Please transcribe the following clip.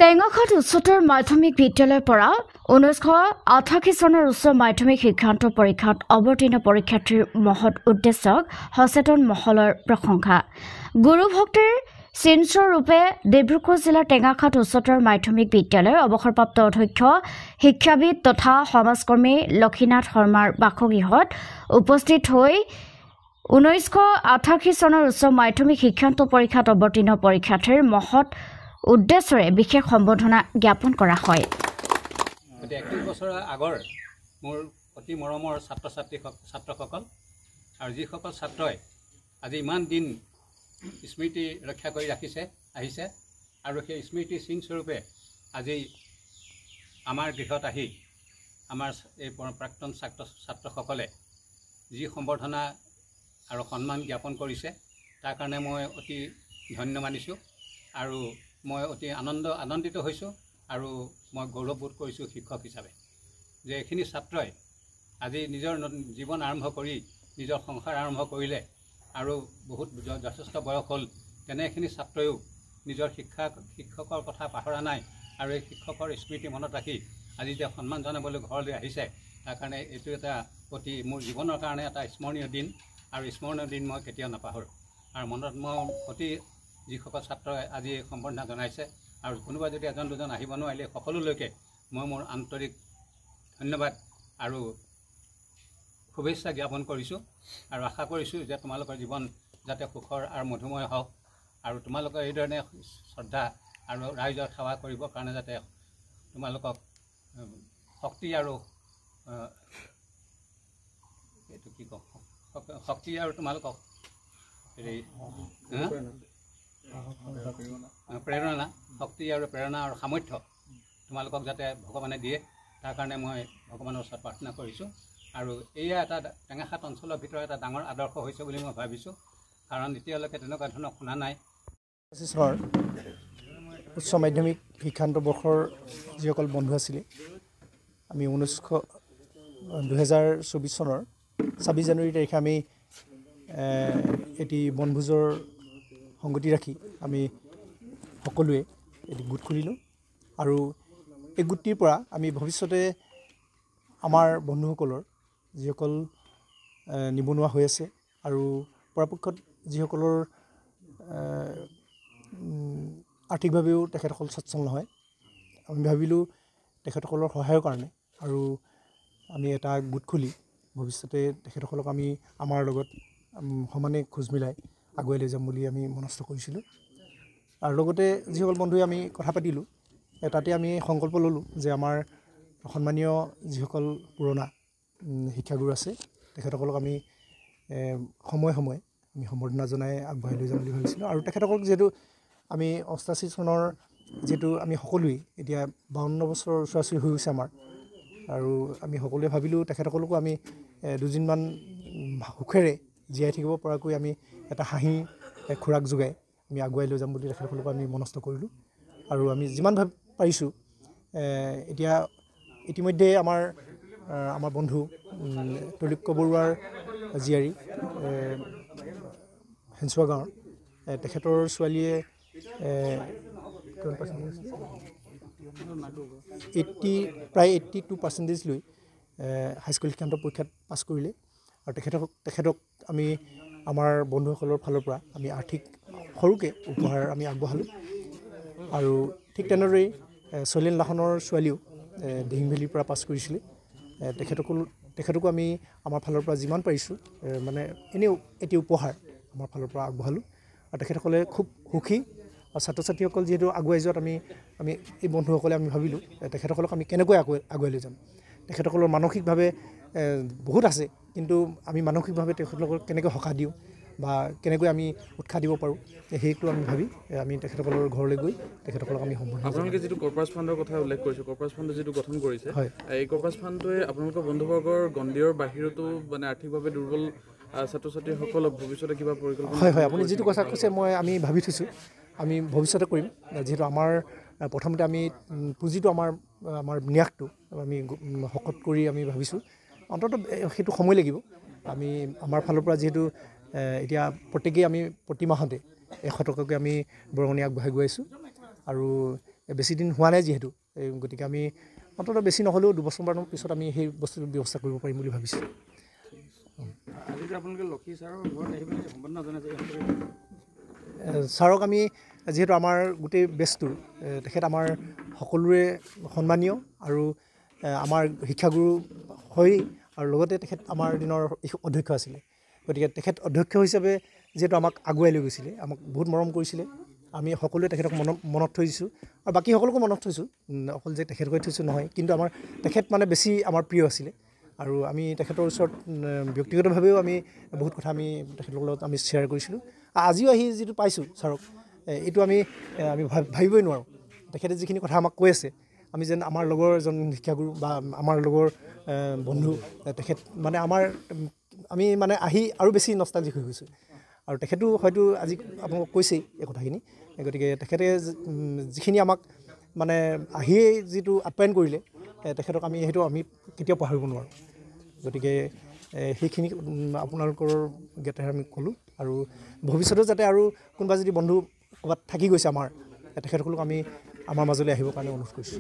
টেঙাখাট উচ্চতৰ মাধ্যমিক বিদ্যালয়ৰ পৰা 1988 চনৰ উচ্চ মাধ্যমিক শিক্ষান্ত পৰীক্ষাত অৱতীৰ্ণ পৰীক্ষাৰ্থীৰ মহৎ উদ্দেশ্যক সচেতন মহলৰ প্ৰশংসা। গুৰু ভক্তিৰ চিনস্বৰূপে ডিব্ৰুগড় জিলাৰ টেঙাখাট উচ্চতৰ মাধ্যমিক বিদ্যালয়ৰ অৱসৰপ্ৰাপ্ত অধ্যক্ষ শিক্ষাবিদ তথা সমাজকৰ্মী লক্ষীনাথ শৰ্মাৰ বাসগৃহত উপস্থিত হৈ 1988 চনৰ উচ্চ মাধ্যমিক শিক্ষান্ত পৰীক্ষাত অৱতীৰ্ণ পৰীক্ষাৰ্থীৰ মহৎ উদ্দেশ্যৰে বিশেষ সম্বোধনা জ্ঞাপন কৰা হয়। 31 বছৰ আগৰ মোৰ অতি মৰমৰ ছাত্ৰসকল আৰু যিসকল ছাত্ৰই আজি ইমান দিন স্মৃতি ৰক্ষা কৰি আহিছে আৰু সেই স্মৃতি চিনস্বৰূপে আজি আমাৰ গৃহত আহি আমাৰ এই প্ৰাক্তন ছাত্ৰসকলে যি সম্বৰ্ধনা আৰু সন্মান জ্ঞাপন কৰিছে তাৰ কাৰণে মই অতি ধন্য মানিছোঁ আৰু মই অতি আনন্দিত হৈছোঁ আৰু মই গৌৰৱবোধ কৰিছোঁ শিক্ষক হিচাপে যে এইখিনি ছাত্ৰই আজি নিজৰ জীৱন আৰম্ভ কৰি নিজৰ সংসাৰ আৰম্ভ কৰিলে আৰু বহুত যথেষ্ট বয়স হ'ল তেনে এখিনি ছাত্ৰয়ো নিজৰ শিক্ষকৰ কথা পাহৰা নাই আৰু এই শিক্ষকৰ স্মৃতি মনত ৰাখি আজি যে সন্মান জনাবলৈ ঘৰলৈ আহিছে তাৰ কাৰণে এইটো এটা অতি মোৰ জীৱনৰ কাৰণে এটা স্মৰণীয় দিন আৰু স্মৰণীয় দিন মই কেতিয়াও নাপাহৰোঁ আৰু মনত মই অতি যিসকল ছাত্ৰই আজি এই সম্বৰ্ধনা জনাইছে আৰু কোনোবা যদি এজন দুজন আহিব নোৱাৰিলে সকলোলৈকে মই মোৰ আন্তৰিক ধন্যবাদ আৰু শুভেচ্ছা জ্ঞাপন কৰিছোঁ আৰু আশা কৰিছোঁ যে তোমালোকৰ জীৱন যাতে সুখৰ আৰু মধুময় হওক আৰু তোমালোকৰ এইধৰণে শ্ৰদ্ধা আৰু ৰাইজৰ সেৱা কৰিবৰ কাৰণে যাতে তোমালোকক শক্তি আৰু এইটো কি কওঁ শক্তি আৰু তোমালোকক প্ৰেৰণা শক্তি আৰু প্ৰেৰণা আৰু সামৰ্থ্য তোমালোকক যাতে ভগৱানে দিয়ে তাৰ কাৰণে মই ভগৱানৰ ওচৰত প্ৰাৰ্থনা কৰিছোঁ আৰু এয়া এটা টেঙাখাট অঞ্চলৰ ভিতৰত এটা ডাঙৰ আদৰ্শ হৈছে বুলি মই ভাবিছোঁ কাৰণ এতিয়ালৈকে তেনেকুৱা ধৰণৰ শুনা নাই। উচ্চ মাধ্যমিক শিক্ষান্ত বৰ্ষৰ যিসকল বন্ধু আছিলে আমি 2024 চনৰ 26 জানুৱাৰী তাৰিখে আমি এটি বনভোজৰ সংগতি ৰাখি আমি সকলোৱে এটি গোট খুলিলোঁ আৰু এই গোটটিৰ পৰা আমি ভৱিষ্যতে আমাৰ বন্ধুসকলৰ যিসকল নিবনুৱা হৈ আছে আৰু পৰাপক্ষত যিসকলৰ আৰ্থিকভাৱেও তেখেতসকল সচ্ছল নহয় আমি ভাবিলোঁ তেখেতসকলৰ সহায়ৰ কাৰণে আৰু আমি এটা গোট খুলি ভৱিষ্যতে তেখেতসকলক আমি আমাৰ লগত সমানে খোজ মিলাই আগুৱাই লৈ যাম বুলি আমি মনস্থ কৰিছিলোঁ আৰু লগতে যিসকল বন্ধুৱে আমি কথা পাতিলোঁ তাতে আমি সংকল্প ল'লোঁ যে আমাৰ সন্মানীয় যিসকল পুৰণা শিক্ষাগুৰু আছে তেখেতসকলক আমি সময়ে সময়ে আমি সম্বৰ্ধনা জনাই আগবঢ়াই লৈ যাম বুলি ভাবিছিলোঁ আৰু তেখেতসকলক যিহেতু আমি 88 চনৰ যিহেতু আমি সকলোৱেই এতিয়া 52 বছৰৰ ওচৰা-ওচৰি হৈ গৈছে আমাৰ আৰু আমি সকলোৱে ভাবিলোঁ তেখেতসকলকো আমি দুদিনমান সুখেৰে জীয়াই থাকিব পৰাকৈ আমি এটা হাঁহি খোৰাক যোগাই আমি আগুৱাই লৈ যাম বুলি তেখেতসকলক আমি মনস্থ কৰিলোঁ আৰু আমি যিমান পাৰিছোঁ এতিয়া ইতিমধ্যে আমাৰ বন্ধু তৈলক্য বৰুৱাৰ জীয়াৰী হেঞ্চুৱা গাঁৱৰ তেখেতৰ ছোৱালীয়ে 82% লৈ হাইস্কুল শিক্ষান্ত পৰীক্ষাত পাছ কৰিলে আৰু তেখেতক আমি আমাৰ বন্ধুসকলৰ ফালৰ পৰা আমি আৰ্থিক সৰুকৈ উপহাৰ আমি আগবঢ়ালোঁ আৰু ঠিক তেনেদৰেই চলিন লাহনৰ ছোৱালীও দিহিং ভেলীৰ পৰা পাছ কৰিছিলে তেখেতকো আমি আমাৰ ফালৰ পৰা যিমান পাৰিছোঁ মানে এনেও এটি উপহাৰ আমাৰ ফালৰ পৰা আগবঢ়ালোঁ আৰু তেখেতসকলে খুব সুখী আৰু ছাত্ৰ ছাত্ৰীসকল যিহেতু আগুৱাই যোৱাত আমি এই বন্ধুসকলে আমি ভাবিলোঁ তেখেতসকলক আমি কেনেকৈ আগুৱাই লৈ যাম তেখেতসকলৰ মানসিকভাৱে বহুত আছে কিন্তু আমি মানসিকভাৱে তেখেতসকলক কেনেকৈ সকাহ দিওঁ বা কেনেকৈ আমি উৎসাহ দিব পাৰোঁ সেইটো আমি ভাবি আমি তেখেতসকলৰ ঘৰলৈ গৈ তেখেতসকলক আমি সম্বোধন আপোনালোকে যিটো কৰ্পাছ ফাণ্ডৰ কথা উল্লেখ কৰিছে কৰ্পাছ ফাণ্ড যিটো গঠন কৰিছে হয় এই কৰ্পাছ ফাণ্ডটোৱে আপোনালোকৰ বন্ধুবৰ্গৰ গণ্ডিয়ৰ বাহিৰতো মানে আৰ্থিকভাৱে দুৰ্বল ছাত্ৰ ছাত্ৰীসকলক ভৱিষ্যতে কিবা পৰিকল্পনা হয় আপুনি যিটো কথা কৈছে আমি ভাবি থৈছোঁ আমি ভৱিষ্যতে কৰিম যিহেতু আমাৰ প্ৰথমতে আমি পুঁজিটো আমাৰ ন্যাসটো আমি শকত কৰি আমি ভাবিছোঁ অন্ততঃ সেইটো সময় লাগিব আমি আমাৰ ফালৰ পৰা যিহেতু এতিয়া প্ৰত্যেকেই আমি প্ৰতি মাহতে 100 টকাকৈ আমি বৰঙণি আগবঢ়াই গৈ আছোঁ আৰু বেছি দিন হোৱা নাই যিহেতু গতিকে আমি অন্ততঃ বেছি নহ'লেও 2 বছৰমানৰ পিছত আমি সেই বস্তুটো ব্যৱস্থা কৰিব পাৰিম বুলি ভাবিছোঁ। আজি যে আপোনালোকে লক্ষী ছাৰৰ ঘৰত আহি পেলাই সম্বৰ্ধনা জনাইছে ছাৰক আমি যিহেতু আমাৰ গোটেই বেচটো তেখেত আমাৰ সকলোৰে সন্মানীয় আৰু আমাৰ শিক্ষাগুৰু হয় আৰু লগতে তেখেত আমাৰ দিনৰ অধ্যক্ষ আছিলে। গতিকে তেখেত অধ্যক্ষ হিচাপে যিহেতু আমাক আগুৱাই লৈ গৈছিলে, আমাক বহুত মৰম কৰিছিলে, আমি সকলোৱে তেখেতক মনত থৈ দিছোঁ আৰু বাকী সকলোকো মনত থৈছোঁ, অকল যে তেখেতকৈ থৈছোঁ নহয়, কিন্তু আমাৰ তেখেত মানে বেছি আমাৰ প্ৰিয় আছিলে আৰু আমি তেখেতৰ ওচৰত ব্যক্তিগতভাৱেও আমি বহুত কথা আমি তেখেতৰ লগত আমি শ্বেয়াৰ কৰিছিলোঁ। আজিও আহি যিটো পাইছোঁ ছাৰক, এইটো আমি ভাবিবই নোৱাৰোঁ। তেখেতে যিখিনি কথা আমাক কৈ আছে, আমি যেন আমাৰ লগৰ এজন শিক্ষাগুৰু বা আমাৰ লগৰ বন্ধু তেখেত মানে আমি মানে আহি আৰু বেছি নষ্টালজিক হৈ গৈছোঁ আৰু তেখেতো হয়তো আজি আপোনালোকক কৈছেই এই কথাখিনি। গতিকে তেখেতে যিখিনি আমাক মানে আহিয়েই যিটো আপ্যায়ন কৰিলে, তেখেতক আমি সেইটো আমি কেতিয়াও পাহৰিব নোৱাৰোঁ। গতিকে সেইখিনি আপোনালোকৰ জ্ঞাতেৰে আমি ক'লোঁ আৰু ভৱিষ্যতেও যাতে আৰু কোনোবা যদি বন্ধু ক'ৰবাত থাকি গৈছে আমাৰ, তেখেতসকলক আমি আমাৰ মাজলৈ আহিবৰ কাৰণে অনুৰোধ কৰিছোঁ।